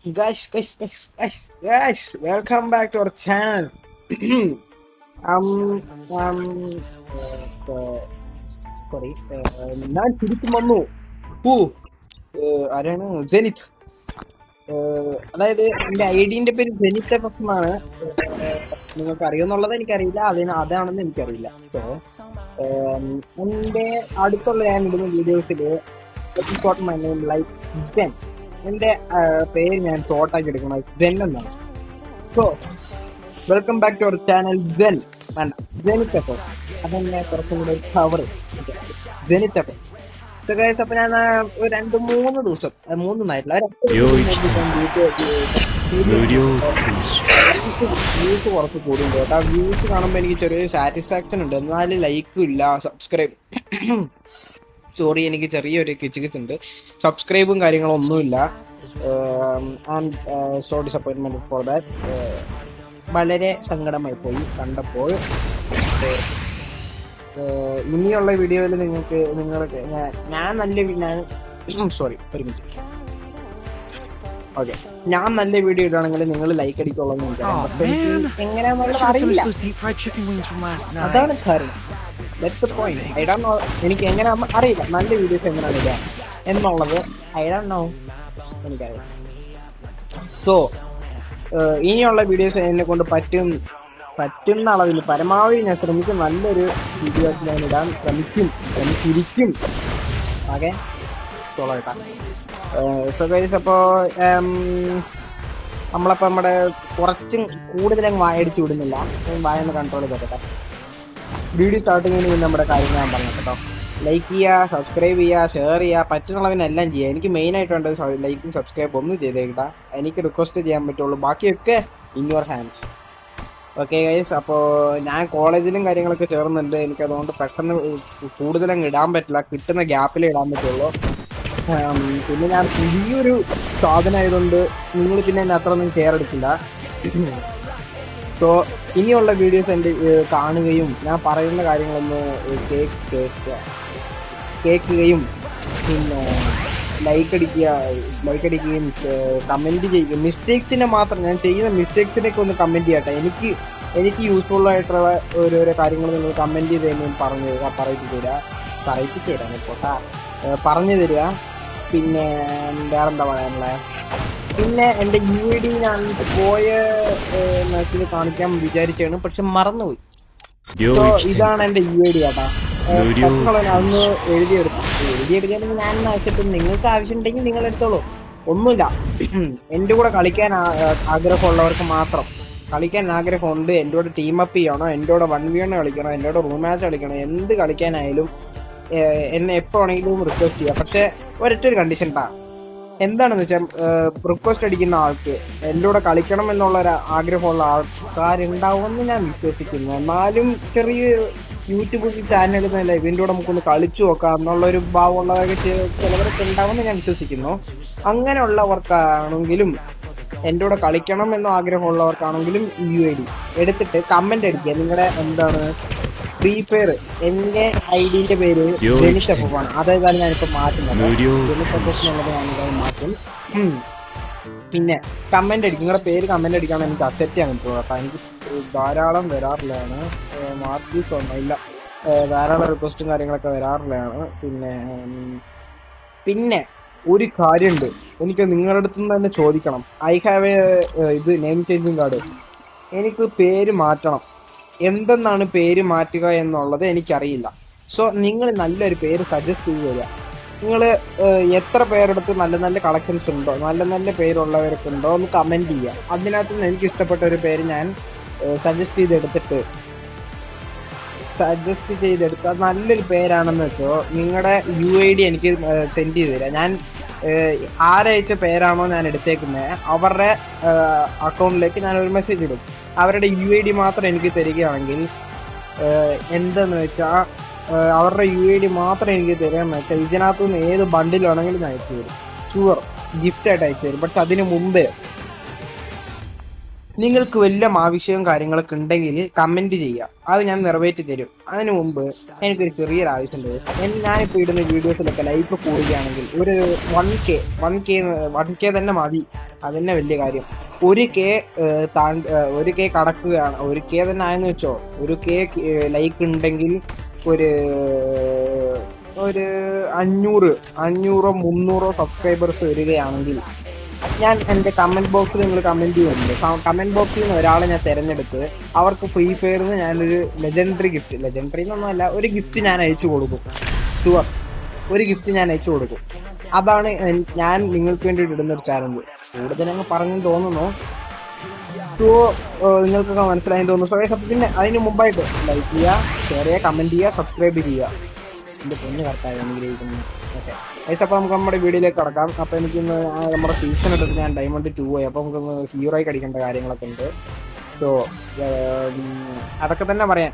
Guys, welcome back to our channel. um, um, sorry, ഞാൻ തിരിച്ചും വന്നു. ഹൂ, ആരാണ്? ജെനിത്ത്. അതായത് എന്റെ ഐഡിന്റെ പേര് ജെനിത്ത് എഫ് എന്നാണ്. നിങ്ങൾക്ക് അറിയുമെന്നുള്ളത് എനിക്കറിയില്ല, അതാണെന്ന് എനിക്കറിയില്ല. സോ എന്റെ അടുത്തുള്ള ഞാൻ ഇടുന്ന വീഡിയോസിൽ മൈ നെയിം ലൈക്ക് ജെൻ. എന്റെ പേര് ഞാൻ ഷോർട്ടാക്കി എടുക്കുന്നത് ജെൻ എന്നാണ്. So welcome back to our channel Gen വേണ്ട ജെനിത്തപ്പം. അതെന്നെ കുറച്ചും കൂടെ കവർ ജെനിത്തപ്പം. അപ്പൊ ഞാൻ ഒരു 2-3 ദിവസം 3 നായിട്ടില്ല വ്യൂസ് കുറച്ച് കൂടുന്നുണ്ട് കേട്ടോ. വ്യൂസ് കാണുമ്പോൾ എനിക്ക് ചെറിയ സാറ്റിസ്ഫാക്ഷൻ ഉണ്ട്, എന്നാലും ലൈക്കും ഇല്ല, സബ്സ്ക്രൈബ് സോറി എനിക്ക് ചെറിയൊരു കിച്ചുകിച്ചുണ്ട്, സബ്സ്ക്രൈബും കാര്യങ്ങളും ഒന്നുമില്ല. So disappointment for that. വളരെ സങ്കടമായി പോയി കണ്ടപ്പോൾ. ഇനിയുള്ള വീഡിയോയിൽ നിങ്ങൾക്ക് ഞാൻ സോറി ഒരു മിനിറ്റ്. ഓക്കെ, ഞാൻ നല്ല വീഡിയോ ഇടുകയാണെങ്കിൽ നിങ്ങൾ ലൈക്ക് അടിക്കുള്ളൂ എന്ന് എനിക്കറിയാം. എങ്ങനെയാണെന്നുള്ളത് അറിയില്ല, അതാണ് കാരണം. എനിക്ക് എങ്ങനെ അറിയില്ല നല്ല വീഡിയോസ് എങ്ങനെയാണ് ഇടുക എന്നുള്ളത്. ഐ ഡോണ്ട് നോ, എനിക്കറിയാം. സോ ഇനിയുള്ള വീഡിയോസ് എന്നെ കൊണ്ട് പറ്റുന്ന അളവിൽ പരമാവധി ഞാൻ ശ്രമിക്കും. നല്ലൊരു വീഡിയോ ഞാൻ ഇടാൻ ശ്രമിച്ചിരിക്കും. ഓക്കെ, സോളോട്ടാ. അപ്പോ നമ്മളപ്പോ നമ്മുടെ കുറച്ചും കൂടുതലും വായടിച്ചു വിടുന്നില്ല, വായൊന്ന് കൺട്രോൾ ചെയ്തോട്ടെ. വീഡിയോ സ്റ്റാർട്ടിങ്ങിന് നമ്മുടെ കാര്യങ്ങൾ ഞാൻ പറഞ്ഞു കേട്ടോ. ലൈക്ക് ചെയ്യുക, സബ്സ്ക്രൈബ് ചെയ്യുക, ഷെയർ ചെയ്യുക, പറ്റുന്നുള്ളതിനെല്ലാം ചെയ്യുക. എനിക്ക് മെയിൻ ആയിട്ട് വേണ്ടത് ലൈക്കും സബ്സ്ക്രൈബ് ഒന്നും ചെയ്തേക്കിട്ടാ. എനിക്ക് റിക്വസ്റ്റ് ചെയ്യാൻ പറ്റുള്ളൂ, ബാക്കിയൊക്കെ in your hands. Okay guys, അപ്പോൾ ഞാൻ കോളേജിലും കാര്യങ്ങളൊക്കെ ചേർന്നുണ്ട്. എനിക്കതുകൊണ്ട് പെട്ടെന്ന് കൂടുതലങ്ങ് ഇടാൻ പറ്റില്ല, കിട്ടുന്ന ഗ്യാപ്പിലേ ഇടാൻ പറ്റുള്ളൂ. പിന്നെ ഞാൻ പുതിയൊരു സാധനമായതുകൊണ്ട് നിങ്ങൾ പിന്നെ എന്നെ അത്ര ഒന്നും കെയർ എടുക്കില്ല. സോ ഇനിയുള്ള വീഡിയോസ് എൻ്റെ കാണുകയും ഞാൻ പറയുന്ന കാര്യങ്ങളൊന്ന് കേൾക്കുകയും പിന്നെ ലൈക്ക് അടിക്കുകയും കമന്റ് ചെയ്യുക. മിസ്റ്റേക്സിനെ മാത്രം, ഞാൻ ചെയ്യുന്ന മിസ്റ്റേക്സിനൊക്കെ ഒന്ന് കമന്റ് ചെയ്യട്ടെ. എനിക്ക് യൂസ്ഫുൾ ആയിട്ടുള്ള ഓരോരോ കാര്യങ്ങൾ നിങ്ങൾ കമന്റ് ചെയ്ത് തന്നെ പറഞ്ഞു തരിക. പിന്നെ വേറെന്താ പറയാനുള്ളത്? പിന്നെ എൻ്റെ UID ഞാൻ പോയ മാച്ചിൽ കാണിക്കാൻ വിചാരിച്ചാണ്, പക്ഷെ മറന്നുപോയി. സോ ഇതാണ് എൻ്റെ UID കേട്ടാ. അതൊന്ന് എഴുതിയെടുക്കുകയാണെങ്കിൽ ഞാൻ അയച്ചിട്ട് നിങ്ങൾക്ക് ആവശ്യമുണ്ടെങ്കിൽ നിങ്ങൾ എടുത്തോളൂ. ഒന്നുമില്ല, എൻ്റെ കൂടെ കളിക്കാൻ ആഗ്രഹമുള്ളവർക്ക് മാത്രം. കളിക്കാൻ ആഗ്രഹമുണ്ട്, എൻ്റെ കൂടെ ടീം അപ്പ് ചെയ്യണോ, എൻ്റെ കൂടെ 1v1 കളിക്കണോ, എൻ്റെ കൂടെ റൂം മാച്ച് കളിക്കണോ, എന്ത് കളിക്കാനായാലും എന്നെ എപ്പോ വേണമെങ്കിലും റിക്വസ്റ്റ് ചെയ്യാം. പക്ഷെ ഒരൊറ്റൊരു കണ്ടീഷൻ ഉണ്ടാ. എന്താണെന്ന് വെച്ചാൽ റിക്വസ്റ്റ് അടിക്കുന്ന ആൾക്ക് എൻ്റെ കൂടെ കളിക്കണം എന്നുള്ളൊരു ആഗ്രഹമുള്ള ആൾക്കാരുണ്ടാവുമെന്ന് ഞാൻ വിശ്വസിക്കുന്നു. എന്നാലും ചെറിയ യൂട്യൂബ് ചാനലിൽ നിന്നല്ല ഇതിൻ്റെ കൂടെ നമുക്കൊന്ന് കളിച്ചു നോക്കാം എന്നുള്ളൊരു ഭാവമുള്ളവരൊക്കെ ചിലവരൊക്കെ ഉണ്ടാവുമെന്ന് ഞാൻ വിശ്വസിക്കുന്നു. അങ്ങനെയുള്ളവർക്കാണെങ്കിലും എൻ്റെ കൂടെ കളിക്കണം എന്ന ആഗ്രഹമുള്ളവർക്കാണെങ്കിലും UID എടുത്തിട്ട് കമന്റ് അടിക്കുക. നിങ്ങളുടെ എന്താണ് ഫ്രീ ഫയർ, എന്റെ ഐഡിന്റെ പേര് ജെനിത്തപ്പാണ്. അതേതാണ് ഞാനിപ്പോ മാറ്റുന്നത്. ജെനിത്തപ്പ് എന്നുള്ളത് ഞാനിതായി മാറ്റും. പിന്നെ കമന്റ് അടിക്കും, നിങ്ങളുടെ പേര് കമന്റ് അടിക്കാണ് എനിക്ക് അക്സെപ്റ്റ് ചെയ്യാൻ പറ്റുള്ളൂ കേട്ടോ. എനിക്ക് ധാരാളം വരാറില്ലാണ്, മാർക്കീസ് ഒന്നും ഇല്ല, ധാരാളം റിക്വസ്റ്റും കാര്യങ്ങളൊക്കെ വരാറില്ലാണ്. പിന്നെ ഒരു കാര്യമുണ്ട്, എനിക്ക് നിങ്ങളുടെ അടുത്ത് നിന്ന് തന്നെ ചോദിക്കണം. ഐ ഹാവ് ഇത് നെയിം ചേഞ്ചിങ് കാർഡ്. എനിക്ക് പേര് മാറ്റണം. എന്തെന്നാണ് പേര് മാറ്റുക എന്നുള്ളത് എനിക്കറിയില്ല. സോ നിങ്ങൾ നല്ലൊരു പേര് സജസ്റ്റ് ചെയ്ത് തരിക. നിങ്ങൾ എത്ര പേരെടുത്ത് നല്ല നല്ല കളക്ഷൻസ് ഉണ്ടോ, നല്ല നല്ല പേരുള്ളവരൊക്കെ ഉണ്ടോ ഒന്ന് കമന്റ് ചെയ്യുക. അതിനകത്ത് നിന്ന് എനിക്ക് ഇഷ്ടപ്പെട്ട ഒരു പേര് ഞാൻ സജസ്റ്റ് ചെയ്തെടുക്കുക. നല്ലൊരു പേരാണെന്ന് വെച്ചോ, നിങ്ങളുടെ UID എനിക്ക് സെൻഡ് ചെയ്ത് തരാം. ഞാൻ ആരയച്ച പേരാണോ ഞാൻ എടുത്തേക്കുന്നത് അവരുടെ അക്കൗണ്ടിലേക്ക് ഞാൻ ഒരു മെസ്സേജ് ഇടും. അവരുടെ UID മാത്രം എനിക്ക് തരികയാണെങ്കിൽ എന്തെന്ന് വെച്ചാൽ അവരുടെ UID മാത്രം എനിക്ക് തരാമെന്ന് വെച്ചാൽ ഇതിനകത്തു നിന്ന് ഏത് ബണ്ടിലാണെങ്കിലും ഞാൻ അയച്ചു തരും. ഷുവർ, ഗിഫ്റ്റായിട്ട് അയച്ചു തരും. പക്ഷെ അതിന് മുമ്പ് നിങ്ങൾക്ക് വല്ല ആവശ്യവും കാര്യങ്ങളൊക്കെ ഉണ്ടെങ്കിൽ കമന്റ് ചെയ്യുക, അത് ഞാൻ നിറവേറ്റി തരും. അതിനു മുമ്പ് എനിക്കൊരു ചെറിയൊരു ആവശ്യമുണ്ട്. ഞാനിപ്പോൾ ഇടുന്ന വീഡിയോസിലൊക്കെ ലൈക്ക് കൂടുകയാണെങ്കിൽ ഒരു 1K തന്നെ മതി. അതന്നെ വലിയ കാര്യം. ഒരു കെ ഒരു കെ കടക്കുകയാണ്, ഒരു കെ തന്നെ ആയെന്ന് വെച്ചോ. ഒരു കെ ലൈക്ക് ഉണ്ടെങ്കിൽ ഒരു ഒരു 500 300 സബ്സ്ക്രൈബേഴ്സ് വരികയാണെങ്കിൽ ഞാൻ എന്റെ കമന്റ് ബോക്സിൽ നിങ്ങൾ കമന്റ് ചെയ്യുന്നുണ്ട്. കമന്റ് ബോക്സിൽ നിന്ന് ഒരാളെ ഞാൻ തിരഞ്ഞെടുത്ത് അവർക്ക് ഫ്രീ ഫയറിന് ഞാനൊരു ലെജൻഡറി എന്നൊന്നുമല്ല, ഒരു ഗിഫ്റ്റ് ഞാൻ അയച്ചു കൊടുക്കും. ഷുവർ, ഒരു ഗിഫ്റ്റ് ഞാൻ അയച്ചു കൊടുക്കും. അതാണ് ഞാൻ നിങ്ങൾക്ക് വേണ്ടി ഇടുന്ന ഒരു ചാലഞ്ച്. കൂടുതലങ്ങ് പറഞ്ഞെന്ന് തോന്നുന്നു. സോ നിങ്ങൾക്കൊക്കെ മനസ്സിലായെന്ന് തോന്നുന്നു. സോ പിന്നെ അതിന് മുമ്പായിട്ട് ലൈക്ക് ചെയ്യുക, ഷെയർ ചെയ്യുക, കമന്റ് ചെയ്യുക, സബ്സ്ക്രൈബ് ചെയ്യുക. എന്റെ പൊന്ന് കറക്റ്റായി അനുഗ്രഹിക്കുന്നു. ഓക്കെ ഗൈസ്, അപ്പൊ നമുക്ക് നമ്മുടെ വീഡിയോയിലേക്ക് കടക്കാം. അപ്പൊ എനിക്കിന്ന് നമ്മുടെ സീസൺ എടുത്ത് ഞാൻ ഡയമണ്ട് 2 ആയി. അപ്പൊ നമുക്കൊന്ന് ഹീറോയി കടിക്കേണ്ട കാര്യങ്ങളൊക്കെ ഉണ്ട്. സോ അതൊക്കെ തന്നെ പറയാൻ.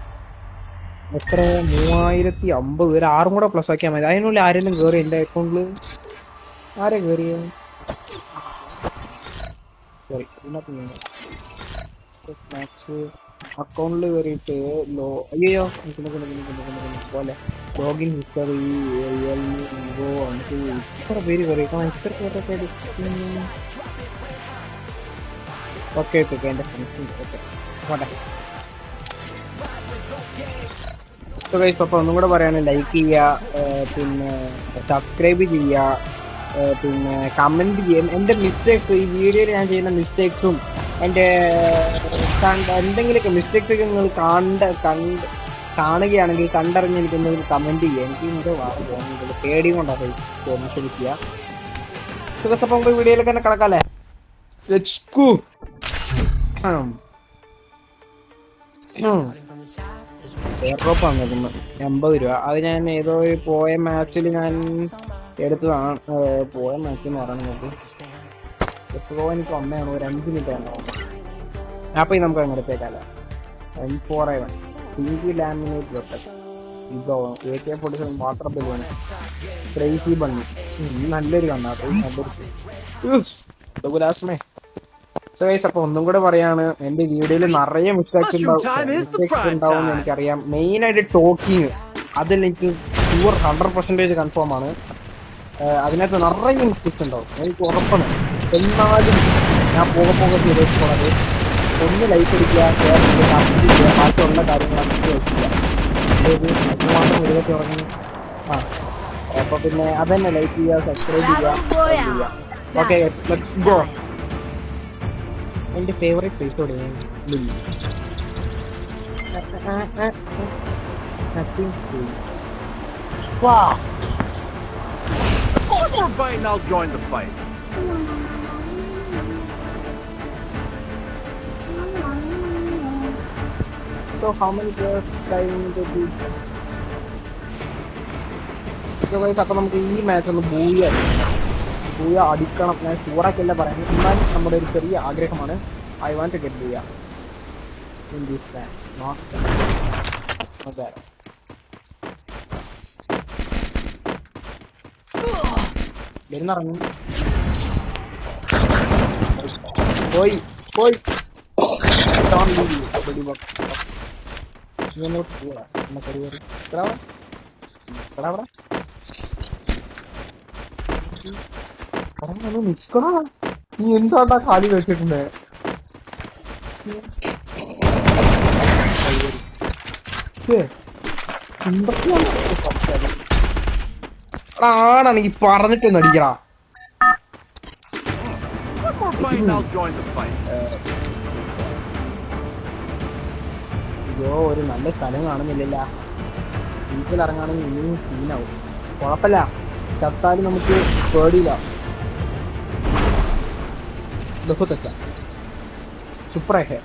എത്ര 3050 ഒരു 6 കൂടെ പ്ലസ് ആക്കിയാൽ മതി. അതിനുള്ളിൽ ആരെങ്കിലും കയറി എന്റെ അക്കൗണ്ടില്? ആരെ കയറിയ? സോറി, മാക്സ് അക്കൗണ്ടിൽ കയറിയിട്ട് അയ്യോ പോലെ ലോഗിൻ ഹിസ്റ്ററി ഇത്ര പേര് കയറിയേക്കണം. ഇത്ര പേര്. ഓക്കെ ഓക്കെ എന്റെ ഫ്രണ്ട്സ് ഓക്കെ പോട്ടെ. അപ്പൊ ഒന്നും കൂടെ പറയാണ്, ലൈക്ക് ചെയ്യുക, പിന്നെ സബ്സ്ക്രൈബ് ചെയ്യുക, പിന്നെ കമന്റ് ചെയ്യാൻ. എന്റെ മിസ്റ്റേക്സ്, ഈ വീഡിയോയിൽ ഞാൻ ചെയ്യുന്ന മിസ്റ്റേക്സും എന്റെ എന്തെങ്കിലുമൊക്കെ മിസ്റ്റേക്സ് ഒക്കെ നിങ്ങൾ കാണുകയാണെങ്കിൽ കണ്ടറിഞ്ഞ് എനിക്കൊന്ന് കമന്റ് ചെയ്യുക. എനിക്ക് ഇത് തോന്നുന്നത് പേടി കൊണ്ടാണ് ക്ഷമിക്കുക. സുഖത്തപ്പം വീഡിയോയിലേക്ക് തന്നെ കിടക്കാല്ലേ. എയർ ഡ്രോപ്പ് വന്നേക്കുന്നു 80 രൂപ. അത് ഞാൻ ഏതോ ഒരു പോയ മാച്ചിൽ ഞാൻ എടുത്തതാണ്. പോയ മാച്ച് എന്ന് പറയുന്നത് എപ്പോഴോ എനിക്ക് ഒന്നയാണ്, ഒരു 5 മിനിറ്റ് ഉണ്ടാവും. അപ്പൊ നമുക്ക് അങ്ങനെ എടുത്തേക്കാലോ. M4A1 TV ലാമിനേറ്റ് വെട്ടൻ ഇതോ AK-47 water balloon crazy bunny. നല്ലൊരു കണ്ണാട്ടോ, നല്ലൊരു ഗുലാസ്മേ. സോ ഗൈസ്, അപ്പൊ ഒന്നും കൂടെ പറയാണ്, എന്റെ വീഡിയോയിൽ നിറയെ മിസ്റ്റേക്സ് ഉണ്ടാവും എന്ന് എനിക്കറിയാം. മെയിൻ ആയിട്ട് ടോക്കിങ്, അതിൽ എനിക്ക് 100% കൺഫേം ആണ്. അതിനകത്ത് നിറയെ മിസ്റ്റേക്സ് ഉണ്ടാവും, എനിക്ക് ഉറപ്പാണ്. എന്നാലും ഞാൻ പോകെ ചെയ്തേക്കുള്ളത് ഒന്ന് ലൈക്ക് അടിക്കുക, ഷെയർ ചെയ്യുക, കമന്റ് ചെയ്യുക, ബാക്കിയുള്ള കാര്യങ്ങളാണ് വെക്കുക. അത് മാത്രം എഴുതി തുടങ്ങി. അപ്പൊ പിന്നെ അതന്നെ, ലൈക്ക് ചെയ്യുക, സബ്സ്ക്രൈബ് ചെയ്യുക. Okay let's go. എന്റെ ഫേവറേറ്റ് പ്ലേസ് തുടങ്ങി I'll join the fight. So how many players trying to beat? So guys, അപ്പൊ നമുക്ക് ഈ മാച്ച് ഒന്ന് ബൂയ അടിക്കണം. ഞാൻ ഷൂറാക്കല്ല പറയുന്നത്, എന്നാലും നമ്മുടെ ഒരു ചെറിയ ആഗ്രഹമാണ്. I want to get booyah in this match. നോട്ട് വരുന്നിറങ്ങും. പോയി നിക്കണോ? നീ എന്താണ്ടാ കാലി വെച്ചിട്ടുണ്ട്? ആണെങ്കിൽ പറഞ്ഞിട്ടൊന്ന് അടിക്കടാ. അയ്യോ, ഒരു നല്ല സ്ഥലം കാണുന്നില്ല. വീട്ടിൽ ഇറങ്ങാണെങ്കിൽ ഇനിയും സീനാവും. കുഴപ്പമില്ല, ചത്താലും നമുക്ക് പേടിയില്ല. സൂപ്പറൊക്കെ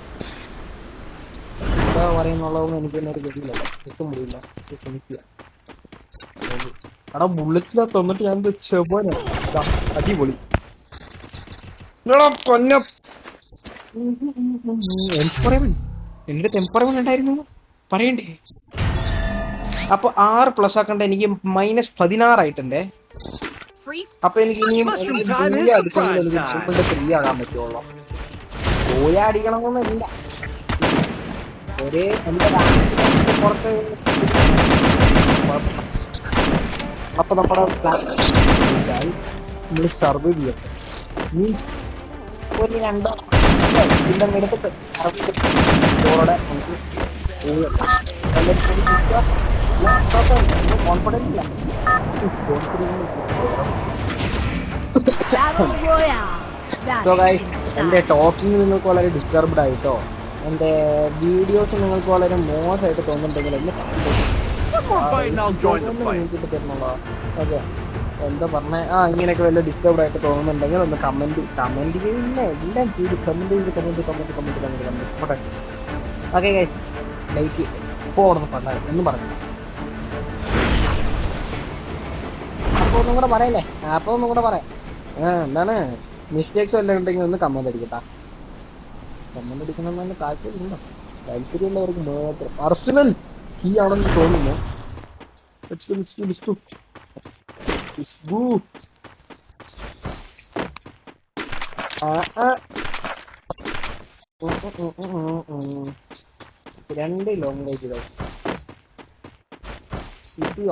എന്താ പറയുന്നുള്ളതൊന്നും എനിക്ക് തന്നെ ഒരു ഗതിയില്ല, ഒട്ടും മുടിയില്ല. ശ്രമിക്കുക. എടാ ബുള്ളറ്റിലാ തന്നിട്ട് ഞാൻ ചെവന അടിപൊളി. എന്റെ ടെമ്പറവൻ ഉണ്ടായിരുന്നു പറയണ്ടേ. അപ്പൊ 6+ ആക്കണ്ട, എനിക്ക് -16 ആയിട്ടുണ്ടേ. അപ്പൊ എനിക്ക് ഇനിയും അടിച്ചെങ്കിൽ എനിക്ക് 3 ആകാൻ പറ്റുള്ളൂ. പോയ അടിക്കണമെന്നൊന്നുമില്ല, ഒരേ എന്റെ പുറത്ത്. അപ്പൊ നമ്മുടെ നമ്മൾ സർവൈവ് ചെയ്യട്ടെ. ഒരു രണ്ടോ ഇതിന്റെ എടുത്തിട്ട് ഓടെ നമുക്ക് കോൺഫിഡൻസ് ഇല്ല. Battle Royale. That so guys, is എന്റെ insane. ടോക്കിംഗ് നിങ്ങൾക്ക് വളരെ ഡിസ്റ്റർബ്ഡ് ആയിട്ടോ, എന്റെ വീഡിയോസ് നിങ്ങൾക്ക് വളരെ മോശമായിട്ട് തോന്നുന്നുണ്ടെങ്കിൽ ഒന്ന് One more bite and I'll join the fight. നിങ്ങൾക്ക് തരണല്ലോ. ഓക്കെ, എന്താ പറഞ്ഞേ, ഇങ്ങനെയൊക്കെ വല്ല ഡിസ്റ്റർബ്ഡ് ആയിട്ട് തോന്നുന്നുണ്ടെങ്കിൽ ഒന്ന് കമന്റ് ചെയ്യുന്ന എല്ലാം ചെയ്ത് കമന്റ്. ഓക്കെ ഗൈസ്, ലൈക്ക് ഇപ്പോൾ ഓർന്ന് പറഞ്ഞാൽ എന്ന് പറഞ്ഞു. അപ്പൊ ഒന്നും കൂടെ പറയല്ലേ, പറയാം. എന്താണ് മിസ്റ്റേക്സ് വല്ലതും ഉണ്ടെങ്കിൽ ഒന്ന് കമന്റ് അടിക്കട്ടാ. കമന്റ് അടിക്കണമെന്ന് താല്പര്യമുണ്ടോ? താല്പര്യമുള്ളവർക്ക് മാത്രം. അർസനൽ ഈ ആണെന്ന് തോന്നുന്നു. രണ്ട് long range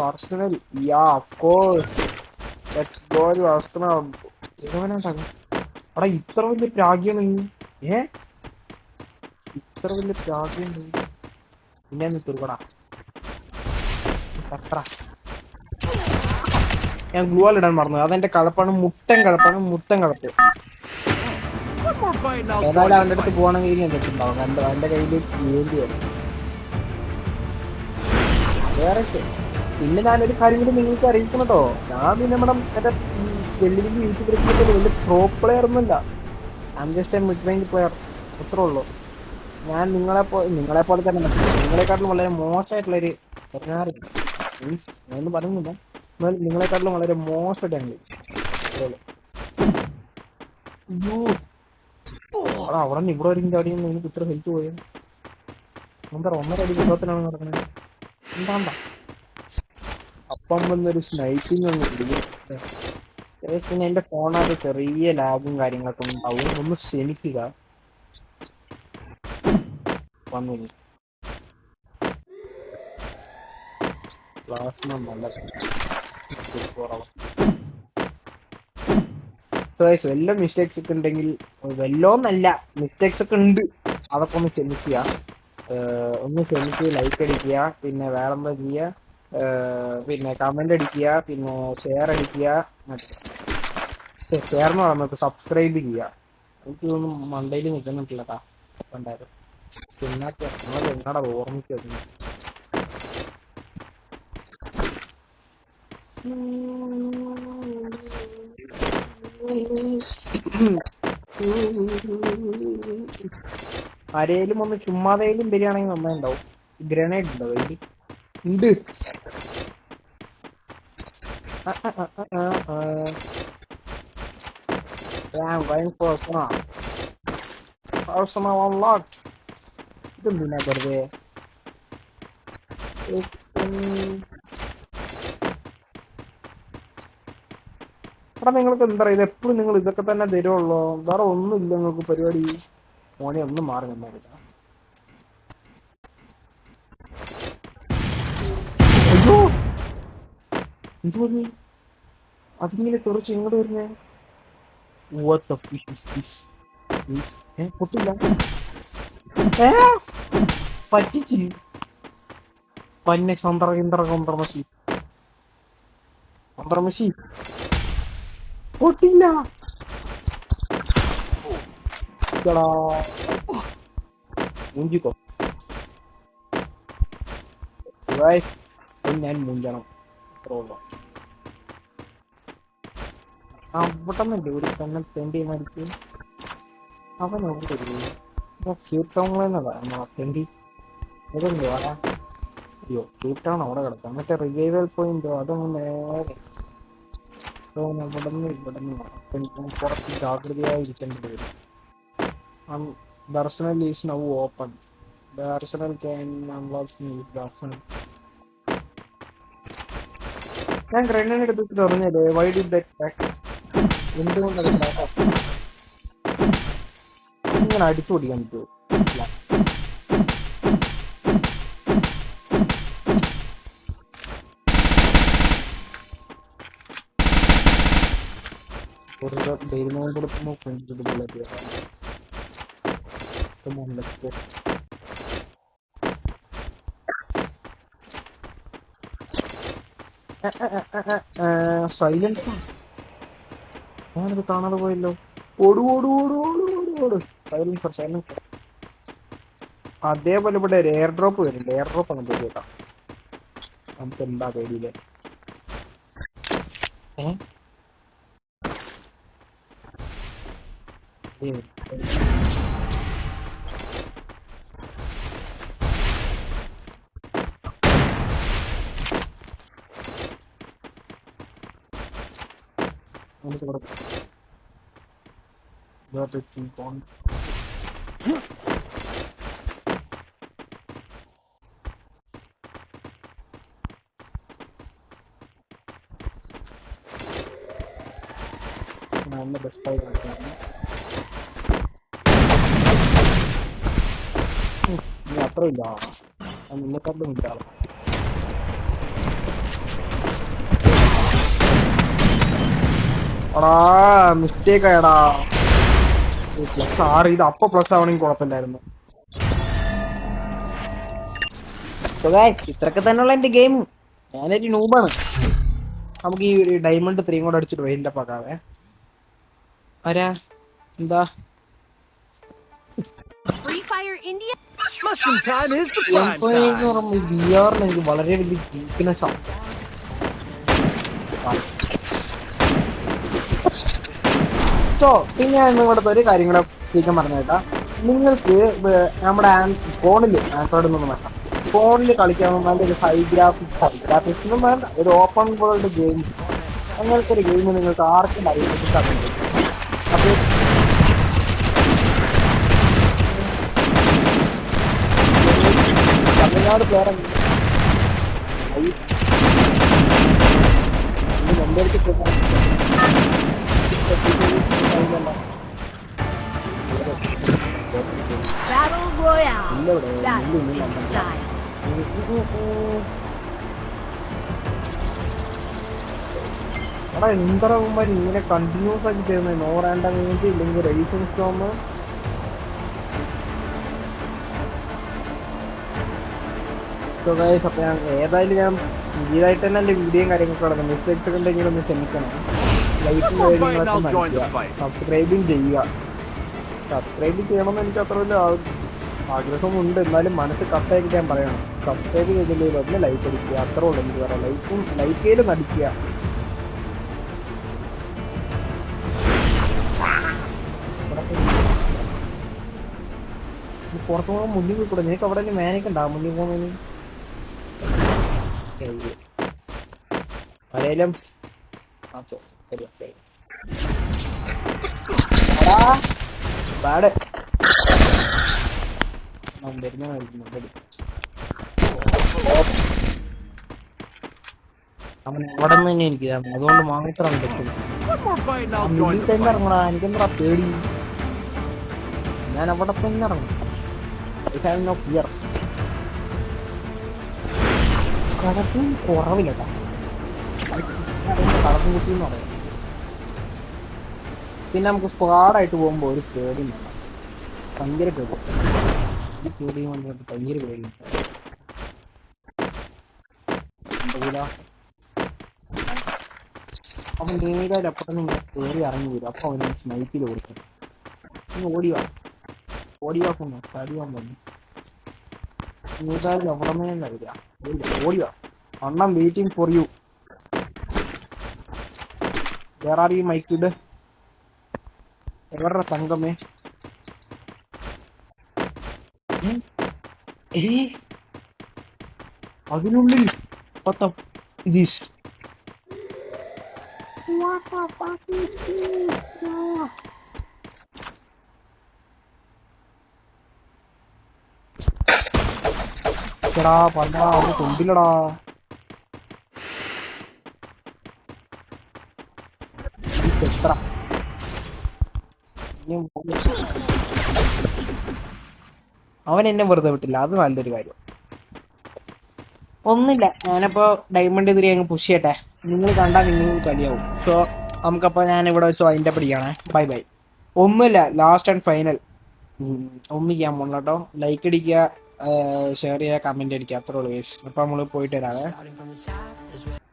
arsenal. Yeah of course, let's go to arsenal. എടാ ഇത്ര വലിയ പ്രാഗ്യാണ് നീ. ഇത്ര വലിയ പ്രാഗ്യാണ് പിന്നെ തീർക്കടാ. ഞാൻ ഗ്ലൂവാൽ ഇടാൻ മറന്നു. അതെന്റെ കഴപ്പാണ്, മുട്ടൻ കഴപ്പ്. One more bite and I'll join ഏതായാലും the അവന്റെ അടുത്ത് fight. പോകണമെങ്കിൽ ഞാൻ തെറ്റുണ്ടാവും. എന്റെ കയ്യിൽ വേണ്ടി വരും. വേറെ പിന്നെ ഞാനൊരു കാര്യം കൂടി നിങ്ങൾക്ക് അറിയിക്കണം കേട്ടോ. ഞാൻ പിന്നെ നമ്മുടെ മറ്റേ വലിയ വലിയ യൂട്യൂബ് വലിയ പ്രോ പ്ലെയർ ഒന്നുമില്ല. I am just a mid range player, അത്രേ ഉള്ളൂ. ഞാൻ നിങ്ങളെപ്പോലെ തന്നെ നിങ്ങളെക്കാട്ടിലും വളരെ മോശമായിട്ടുള്ളൊരു മീൻസ് ഞാനൊന്നും പറയുന്നില്ല, എന്നാൽ നിങ്ങളെക്കാട്ടിലും വളരെ മോശമായിട്ട് ഞങ്ങൾ. അയ്യോ, അവിടെ നിന്ന് ഇവിടെ വരും ചാടിയെന്ന് എനിക്ക് ഇത്ര ഹെൽത്ത് പോയത്. എന്താ 1.5 അടി വിഭവത്തിലാണ് നടക്കുന്നത്. എന്താണ്ടാ അപ്പം വന്നൊരു സ്നൈപ്പിംഗ് അങ്ങ് ഇടും. പിന്നെ എന്റെ ഫോണാകെ ചെറിയ ലാഗും കാര്യങ്ങളൊക്കെ ഉണ്ടാവും, ഒന്ന് ക്ഷമിക്കുക. വന്നു ക്ലാസ് വല്ല മിസ്റ്റേക്സ് ഒക്കെ ഉണ്ടെങ്കിൽ, വല്ലോന്നല്ല മിസ്റ്റേക്സ് ഒക്കെ ഉണ്ട്, അതൊക്കെ ഒന്ന് ക്ഷമിക്കുക. ലൈക്ക് അടിക്കുക, പിന്നെ വേറെന്താ ചെയ്യുക, പിന്നെ കമന്റ് അടിക്കുക, പിന്നെ ഷെയർ അടിക്കുക. ഷെയർ എന്ന് പറയുന്നത് സബ്സ്ക്രൈബ് ചെയ്യുക. എനിക്കൊന്നും മണ്ടയിൽ നിൽക്കുന്നിട്ടില്ലട്ടാ. കണ്ടായിരുന്നു നമ്മളെ എന്നാടാ ഓർമ്മിക്കുന്നു. ആരേലും ഒന്ന് ചുമ്മാതേലും വരികയാണെങ്കിൽ നന്നായിണ്ടാവും. ഗ്രനേഡ് ഉണ്ടോ കയ്യിൽ? ഉണ്ട്. ഇതെന്തിനാ വെറുതെ എടാ നിങ്ങൾക്ക് എന്താ പറയുക, എപ്പോഴും നിങ്ങൾ ഇതൊക്കെ തന്നെ തരുള്ളൂ, വേറെ ഒന്നുമില്ല നിങ്ങൾക്ക് പരിപാടി. മോനെ ഒന്നും മാറി നിന്നില്ല. അയ്യോ എന്തോ അതിങ്ങനെ തെറിച്ച് ഇങ്ങോട്ട് വരുന്നേ. പൊട്ടില്ല, പറ്റിച്ച് പന്നെ സന്ത്രമശി പൊട്ടില്ല. മൂഞ്ചിക്കോ ഞാൻ മൂഞ്ചണം, അത്രേ ഉള്ളൂ. അവിടെ നിന്നല്ലേ ഒരു പെണ്ണെ തെണ്ടി മരിച്ചു. അവൻ എവിടെ തെണ്ടി ഇതുണ്ടോ ആടാ? അയ്യോ സീറ്റാണ് അവിടെ കിടക്കാം. മറ്റേ റിവൈവൽ പോയിന്റോ അതൊന്നും നേരെ ഇവിടെ കുറച്ച് ജാഗ്രതയായി ഇരിക്കേണ്ടി വരും. ദർശനൽ ഈസ് നൗ ഓപ്പൺ. ദർശനൽ ക്യാൻ അൺലോക്ക് ദർശനം. ഞാൻ ഗ്രനേഡ് എടുത്തിട്ട് പറഞ്ഞല്ലേ, വൈ ഡിഡ് ദാറ്റ് ഹാപ്പൻ? എന്തുകൊണ്ട് അത് ഇങ്ങനെ അടിച്ചു പൊടിക്കാൻ പറ്റുമോ? ധൈര്യം കൊടുക്കുമ്പോൾ ഫ്രണ്ട് ബുള്ളറ്റ് സൈലൻസ് ഞാനിത് കാണാതെ പോയല്ലോ. ഓടു ഓടു ഓടു ഓടു ഓടു ഓട്. Silencer silencer. അതേപോലെ ഇവിടെ ഒരു എയർ ഡ്രോപ്പ് വരുന്നുണ്ട്. എയർ ഡ്രോപ്പ് അങ്ങ് പോയി കേട്ടാ. നമുക്ക് എന്താ പേടിയില്ലേ? നല്ല ബെസ്റ്റായി അത്രയില്ല. നിന്നെക്കാട്ടും ഇല്ല. എടാ മിസ്റ്റേക്ക് ആയടാ. സാറ് ഇത് അപ്പൊ പ്ലസ് ആവണമെങ്കിൽ കുഴപ്പമില്ലായിരുന്നു. ഇത്രയൊക്കെ തന്നെയുള്ള എന്റെ ഗെയിം. ഞാനൊരു നൂബാണ്. നമുക്ക് ഈ ഒരു ഡയമണ്ട് 3 കൂടെ അടിച്ചിട്ട് വെയിലിന്റെ പകാവേ. ആരാ എന്താ Free Fire India. Mushroom time is the prime time. ബിആറിന് എനിക്ക് വളരെ വലിയ വീക്ക്നെസ് ആണ്. പിന്നെ ഞാൻ നിങ്ങളുടെ ഒരു കാര്യം കൂടെ ചോദിക്കാൻ പറഞ്ഞു കേട്ടാ. നിങ്ങൾക്ക് നമ്മുടെ ഫോണിൽ ആൻഡ്രോയിഡ് ഒന്നും വേണ്ട, ഫോണിൽ കളിക്കാൻ വേണ്ട ഒരു ഹൈ ഗ്രാഫിക്സ് ഒന്നും വേണ്ട, ഒരു ഓപ്പൺ വേൾഡ് ഗെയിം, അങ്ങനത്തെ ഒരു ഗെയിം നിങ്ങൾക്ക് ആർക്കും അറിയാൻ അത് തമിഴ്നാട് പേരെ എന്റെ അടുത്ത് Battle Royale. That's style. എടാ എന്താകുമ്പോ ഇങ്ങനെ കണ്ടിന്യൂസ് ആക്കി തരുന്നത്. നോ റാൻഡം വേണ്ടി ഇല്ലെങ്കിൽ റേസിംഗ് സ്റ്റോം. അപ്പൊ ഞാൻ ഏതായാലും ഞാൻ പുതിയതായിട്ട് തന്നെ എന്റെ വീഡിയോയും കാര്യങ്ങളൊക്കെ നടന്നു. മിസ്റ്റേക്സ് ഒക്കെ ഉണ്ടെങ്കിൽ ഒന്ന് ക്ഷമിക്കണം. ലൈക്കും കാര്യങ്ങളൊക്കെ നൽകുക, സബ്സ്ക്രൈബും ചെയ്യുക. സബ്സ്ക്രൈബ് ചെയ്യണമെന്ന് എനിക്ക് അത്ര വലിയ ആഗ്രഹമുണ്ട്, എന്നാലും മനസ്സ് കട്ടായിട്ട് ഞാൻ പറയണം. സബ്സ്ക്രൈബ് ചെയ്തില്ലെങ്കിൽ ഒന്ന് ലൈക്ക് അടിക്കുക, അത്രേ ഉള്ളൂ എനിക്ക് പറയാം. ലൈക്ക് ചെയ്ത് നടിക്കുക. പുറത്തു പോകാൻ മുന്നിൽ കൂടെ നിനക്ക് അവിടെ തന്നെ മാനൊക്കെ ഉണ്ടാവും മുന്നിൽ പോകുന്നതിന്. ആരേലും ബാഡ് അവൻ എവിടെ നിന്ന് തന്നെ എനിക്ക് അതുകൊണ്ട് മാത്രം മുന്നിൽ തന്നെ ഇറങ്ങണ. എനിക്കെന്താ പേടി? ഞാൻ അവിടെ തന്നെ ഇറങ്ങും. കടക്കും കുറവില്ല കടക്കും കുട്ടി എന്ന് പറയാം. പിന്നെ നമുക്ക് സ്ക്വാഡായിട്ട് പോകുമ്പോ ഒരു പേടി വേണം. ഭയങ്കര പേടി. ഈ പേടി വന്നിട്ട് ഭയങ്കര പേടി. അവൻ നേരെ അപ്പുറത്ത് ഇങ്ങനെ കയറി ഇറങ്ങി വരും. അപ്പൊ അവന് സ്നൈപ്പിൽ കൊടുക്കും. ഓടിവാ ഓടിവാക്കുന്നു തടിയാൻ വന്നു. നീതായാലും അവിടെ നിന്ന് വരിക. ഓടിവാ അണ്ണം വെയിറ്റിംഗ് ഫോർ യു. വേറെ ആരെയും മൈക്കിട് എവരുടെ തങ്കമേ. അതിനുള്ളിൽ പത്തം ഇതീഷ്. ടാ പറഞ്ഞാ അത് കൊണ്ടില്ലടാ. എത്ര അവൻ എന്നെ വെറുതെ വിട്ടില്ല, അത് നല്ലൊരു കാര്യം. ഒന്നില്ല, ഞാനപ്പോ ഡയമണ്ട് എതിരെ അങ്ങ് പുഷ് ചെയ്യട്ടെ. നിങ്ങൾ കണ്ടാൽ നിങ്ങൾ കളിയാവും. സോ നമുക്കപ്പോൾ ഞാൻ ഇവിടെ വെച്ച് അതിൻ്റെ പിടിയാണേ. Bye bye. ഒന്നുമില്ല, ലാസ്റ്റ് ആൻഡ് ഫൈനൽ ഒന്നും ചെയ്യാൻ പോകണം കേട്ടോ. ലൈക്ക് അടിക്കുക, ഷെയർ ചെയ്യുക, കമൻറ്റ് അടിക്കുക, അത്രേ ഉള്ളൂ. അപ്പോൾ നമ്മൾ പോയിട്ട് വരാവേ.